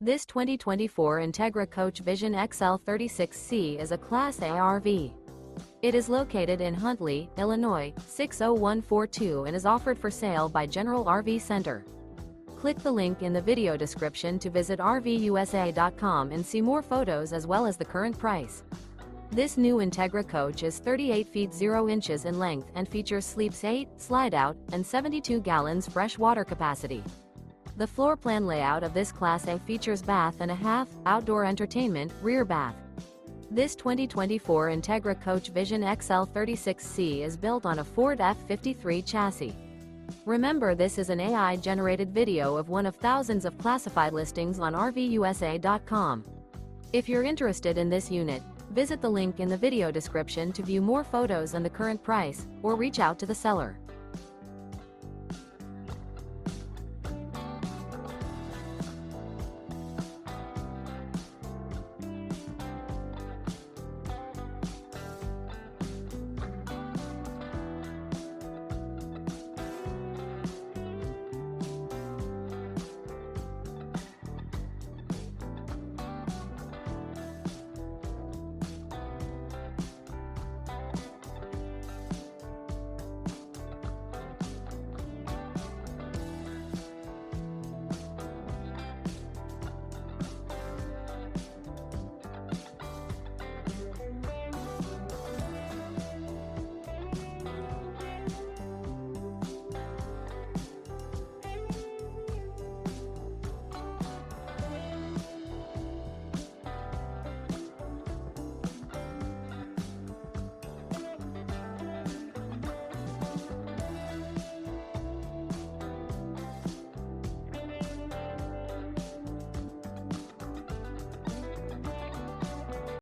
This 2024 Entegra Coach Vision XL 36C is a Class A RV. It is located in Huntley, Illinois, 60142 and is offered for sale by General RV Center. Click the link in the video description to visit RVUSA.com and see more photos as well as the current price. This new Entegra Coach is 38 feet 0 inches in length and features sleeps 8, slide-out, and 72 gallons fresh water capacity. The floor plan layout of this Class A features bath and a half, outdoor entertainment, rear bath. This 2024 Entegra Coach Vision XL 36C is built on a Ford F53 chassis. Remember, this is an AI-generated video of one of thousands of classified listings on RVUSA.com. If you're interested in this unit, visit the link in the video description to view more photos and the current price, or reach out to the seller.